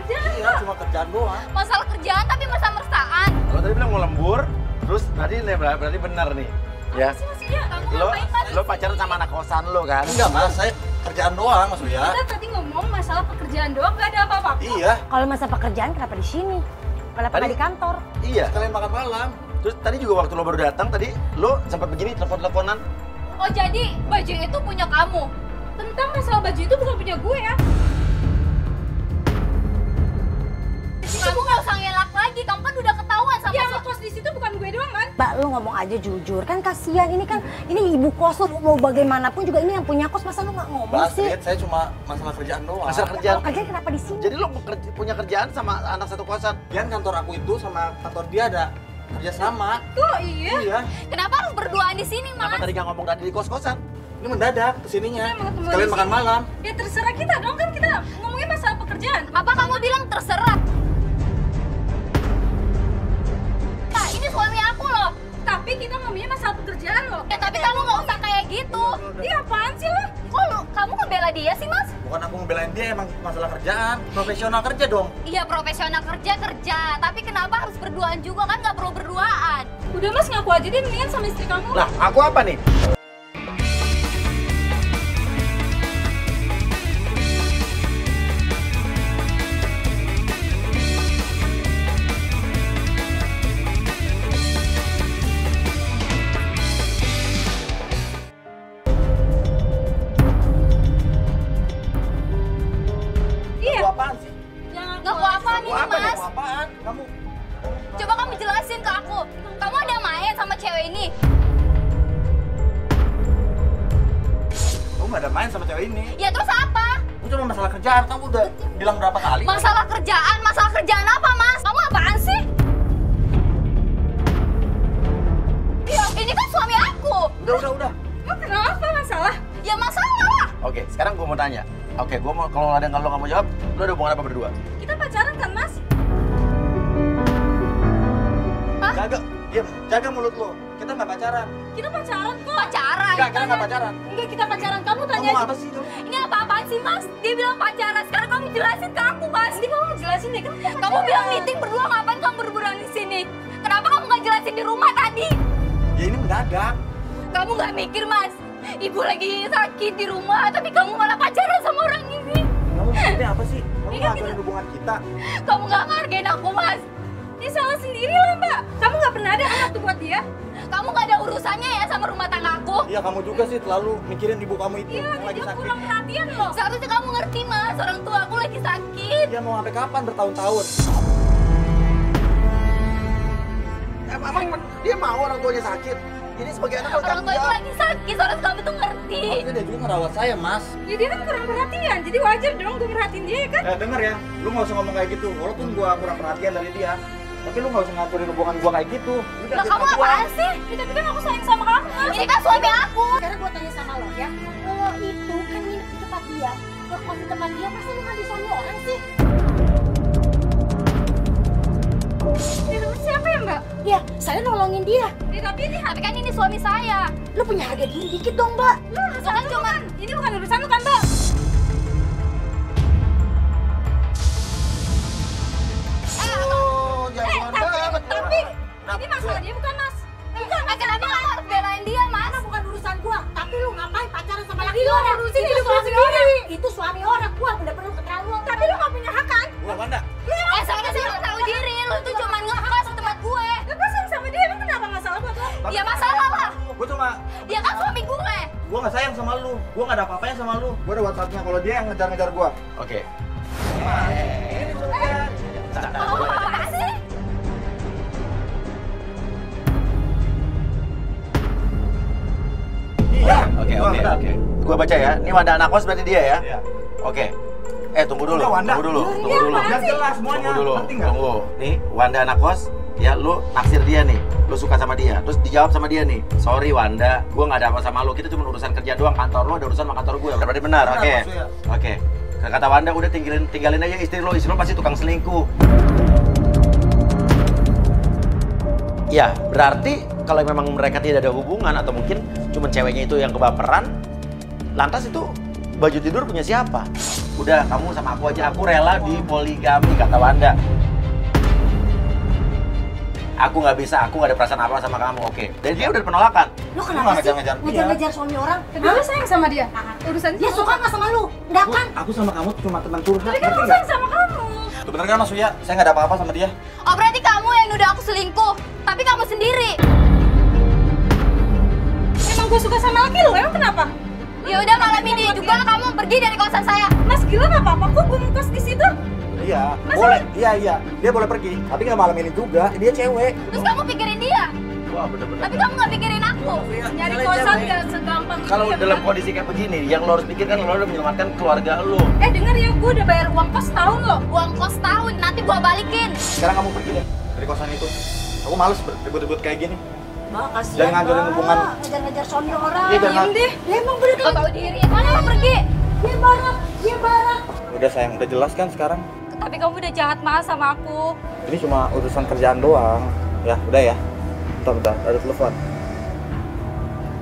kerjaan Iya, kok. cuma kerjaan doang. Masalah kerjaan tapi masalah mesraan. Lo tadi bilang mau lembur, terus tadi berarti benar nih. Ya. Apa sih Mas Uya? Kamu Lo ngapain Mas? lo pacaran sama anak kosan lo kan? Enggak mas, saya kerjaan doang Mas Uya. Kita tadi ngomong masalah pekerjaan doang, gak ada apa-apa. Iya, Kalau masa pekerjaan kenapa di sini? Kenapa Tadi- nggak di kantor? Iya. sekalian makan malam. Terus tadi juga waktu lo baru datang tadi, lo sempat begini telepon-teleponan. Oh jadi baju itu punya kamu? Tentang masalah baju itu bukan punya gue ya. Kamu nggak usah ngelak lagi, kamu kan udah ketahuan sama Yang ngekos di situ bukan gue doang kan? Mbak, lu ngomong aja jujur. Kan kasihan, ini ibu kos lu mau bagaimanapun juga ini yang punya kos, masa lu nggak ngomong Mbak sih? Astrid, saya cuma masalah kerjaan doang. Masalah Ya, kerjaan. kalau kerjaan kenapa di sini? Jadi lo punya kerjaan sama anak satu kosan. Kan kantor aku itu sama kantor dia ada kerja sama. Kok iya? Iya, Kenapa harus berduaan di sini Kenapa Mas? tadi nggak ngomong tadi di kos-kosan? ini mendadak kesininya. Kita mau ketemu Sekalian di makan sini. malam. Ya terserah kita dong, kan kita ngomongin masalah pekerjaan. Apa kamu bilang terserah? Nah, ini suami aku loh. Tapi kita ngomongin masalah pekerjaan loh. Ya tapi kamu nggak usah kayak gitu. Dia apaan sih lo? Kok kamu ngebela dia sih Mas? Bukan aku ngebelain dia, emang masalah kerjaan. Profesional kerja dong. Iya profesional kerja, tapi kenapa harus berduaan juga kan nggak perlu berduaan? Udah Mas, ngaku aja deh mendingan sama istri kamu. Lah, aku apa nih? Iya. Aku apaan sih? Jangan Ngaku apaan ini Aku Mas? apaan? Kamu Coba kamu jelasin ke aku. Kamu ada main sama cewek ini? kamu nggak ada main sama cewek ini. Ya terus apa? Itu cuma masalah kerjaan. Kamu udah bilang berapa kali? Masalah kerjaan apa Mas? Kamu apaan sih? Ya, ini kan suami aku. Udah. Lo kenapa masalah? Ya masalah lah. Oke, sekarang gue mau tanya. Oke, gue mau kalau ada kalau nggak mau jawab, lo ada hubungan apa berdua? Kita pacaran kan Mas? Hah? Jaga mulut lo. Kita nggak pacaran. Kita pacaran kok. Pacaran. Enggak, kita nggak pacaran. Enggak, kita pacaran. Kamu tanya Kamu aja. apa sih kamu? Ini apa-apaan sih Mas? Dia bilang pacaran. Sekarang kamu jelasin ke aku Mas. Nanti kamu jelasin deh kan? Kamu bilang meeting berdua, ngapain kamu berburuan di sini? Kenapa kamu nggak jelasin di rumah tadi? Ya ini mendadak. Kamu nggak mikir Mas? Ibu lagi sakit di rumah, tapi kamu malah pacaran sama orang ini. Kamu maksudnya apa sih? Kamu Ini kan ngacurin hubungan kita. Kamu nggak ngargain aku Mas. Ini salah sendiri lah Mbak. Kamu nggak pernah ada anak tuh buat dia. Kamu nggak ada urusannya ya sama rumah tangga aku. Iya, kamu juga sih terlalu mikirin ibu kamu itu Iya, yang lagi dia sakit. kurang perhatian loh. Seharusnya kamu ngerti Mas, orang tua aku lagi sakit. Dia mau sampai kapan bertahun-tahun? Emang dia mau orang tuanya sakit? Ini sebagai anak harus Orang tanggung tua itu jawab. lagi sakit, seharusnya kamu tuh ngerti. Harusnya dia juga ngerawat saya, Mas. Ya dia kan kurang perhatian, jadi wajar dong gue merhatiin dia kan. Denger ya, lu nggak usah ngomong kayak gitu. Walaupun gua kurang perhatian dari dia, tapi lu nggak usah ngaturin hubungan gua kayak gitu. Udah, Lah dia kamu sama gua. apaan sih? Ya, tapi kan aku sayang sama kamu Mas. Ini kan suami aku. Sekarang gua tanya sama lo ya, lo itu kan nginep di tempat dia, ke kos di tempat dia, masa lu ngambil suami orang sih? Ya, terus siapa ya Mbak? Ya, saya nolongin dia. Ya, tapi ini Tapi kan ini suami saya. Lu punya harga diri dikit dong, Mbak. lu urusan lu kan. Ini bukan urusan lu kan Mbak? Oh, jangan banget. Tapi ini masalah dia bukan Mas. Bukan, kenapa kamu harus belain dia Mas? Karena bukan urusan gua, tapi lu ngapain pacaran sama laki Itu orang? urusin Itu hidup lu suami sendiri. orang. Itu suami orang, gua bener-bener keterlaluan. Tapi lu gak punya hak kan? Gua Wanda. Seharusnya sih lu tahu diri, lu tuh cuma ngekos di tempat gue. Ya gue sayang sama dia, emang kenapa masalah buat lo? Ya masalah lah. Gua cuma Dia kan suami gue. gua nggak sayang sama lu. Gua nggak ada apa-apanya sama lu. Gua ada WhatsApp-nya kalau dia yang ngejar-ngejar gua. Oke. Kamu apa sih? Iya. Oke. Wanda. Gua baca ya. Ini Wanda anak kos berarti dia ya? Iya. Oke. Tunggu dulu. Udah, Wanda. Tunggu dulu. Iya, Tunggu dulu. apaan Biar jelas semuanya. Tunggu dulu. Penting nggak? Tunggu. Nih, Wanda anak kos. Ya, lu naksir dia nih. Lu suka sama dia. Terus dijawab sama dia nih. Sorry Wanda, gua nggak ada apa sama lu. Kita cuma urusan kerja doang. Kantor lu ada urusan sama kantor gue. Berarti benar. Benar, Oke. maksudnya. Oke. Kata Wanda udah tinggalin aja istri lo. Istri lo pasti tukang selingkuh. Ya, berarti kalau memang mereka tidak ada hubungan atau mungkin cuma ceweknya itu yang kebaperan, lantas itu baju tidur punya siapa? Udah, kamu sama aku aja. Aku rela di poligami, kata Wanda. Aku nggak bisa, aku nggak ada perasaan apa sama kamu, oke. Dan dia udah penolakan. Lo Lu kenapa nggak sih ngejar-ngejar dia. ngejar-ngejar suami orang? Tapi gue sayang sama dia. Urusan Dia suka nggak sama lu? Enggak kan? Aku sama kamu cuma teman curhat. Tapi kan ngerti gue nggak? sayang sama kamu. Tuh bener kan Mas Uya? Saya nggak ada apa-apa sama dia. Oh berarti kamu yang nuduh aku selingkuh, tapi kamu sendiri. Emang gue suka sama laki lu, emang kenapa? Ya udah malam ini juga kamu pergi dari kosan saya. Mas gila nggak apa-apa kok gue ngekos di situ. Iya, boleh. Iya. Dia boleh pergi. Tapi nggak malam ini juga. Dia cewek. Terus kamu pikirin dia, Wah, bener-bener. tapi kamu nggak pikirin aku. Nyari kosan gak segampang Kalau itu ya, dalam Bang. kondisi kayak begini, yang lo harus pikirkan lo udah menyelamatkan keluarga lo. Denger ya, gue udah bayar uang kos tahun loh. Uang kos tahun nanti gua balikin. Sekarang kamu pergi deh dari kosan itu. Aku males ribut-ribut kayak gini. Mbak, kasihan. Jangan ngancurin Mbak. hubungan. Ngejar-ngejar suami orang. Iya, biar Diem deh. Dia emang bener Kau tahu diri, mana lo pergi? Dia barak, dia barak. Udah sayang, udah jelas kan sekarang. Tapi kamu udah jahat mas sama aku. Ini cuma urusan kerjaan doang. Ya, udah ya. Bentar, ada telepon.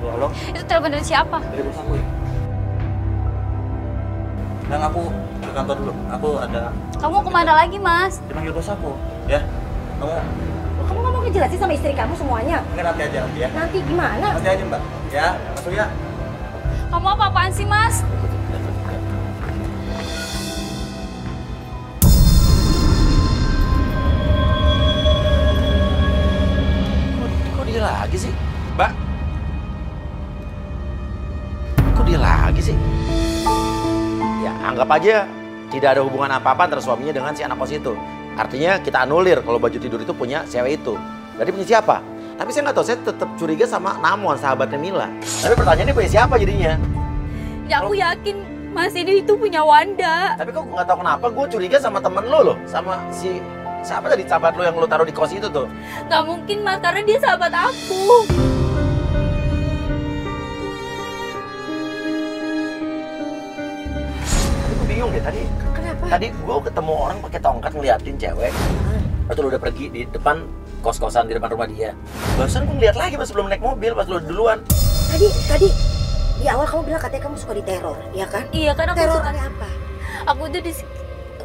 Halo, Itu telepon dari siapa? dari bos aku ya. Dan aku ke kantor dulu. Aku ada Kamu kemana lagi mas? dipanggil bos aku. Ya, Kamu nggak mau ngejelasin sama istri kamu semuanya? mungkin nanti aja nanti ya. Nanti gimana? Nanti aja Mbak. Ya, Mas Uya. Kamu apa-apaan sih mas? Kok dia lagi sih? Mbak? Kok dia lagi sih? Ya, anggap aja tidak ada hubungan apa-apa antara suaminya dengan si anak kos itu. Artinya kita anulir kalau baju tidur itu punya cewek itu. Berarti punya siapa? Tapi saya nggak tahu, saya tetap curiga sama Namon, sahabatnya Mila. Tapi pertanyaannya punya siapa jadinya? Ya aku yakin mas ini itu punya Wanda. Tapi kok nggak tahu kenapa gue curiga sama temen lo loh. Sama si, siapa tadi sahabat lo yang lo taruh di kos itu tuh? Gak mungkin mas, karena dia sahabat aku. Tapi gue bingung deh tadi. Kenapa? Tadi gue ketemu orang pakai tongkat ngeliatin cewek. Lalu lo udah pergi di depan kos-kosan di depan rumah dia. Barusan gue ngeliat lagi pas sebelum naik mobil, pas lo duluan. Tadi di awal kamu bilang katanya kamu suka diteror, ya kan? Iya kan aku Teror suka. oleh apa? Aku tuh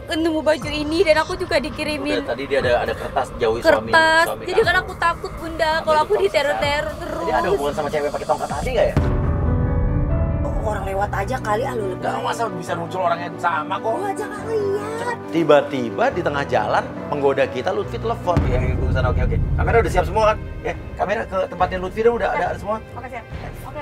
nemu baju ini dan aku juga dikirimin Udah, tadi dia ada kertas jauhi suami. kertas. Jadi kamu. kan aku takut bunda kalau aku diteror-teror terus. Jadi ada hubungan sama cewek pakai tongkat tadi nggak ya? Orang lewat aja kali lu lebih. Gak masa bisa muncul orang yang sama kok. Gua aja nggak lihat. Tiba-tiba di tengah jalan penggoda kita Lutfi telepon. Ya, gue kesana, oke. Kamera udah siap semua kan? Ya, kamera ke tempatnya Lutfi dong udah ada semua. Oke siap. Oke.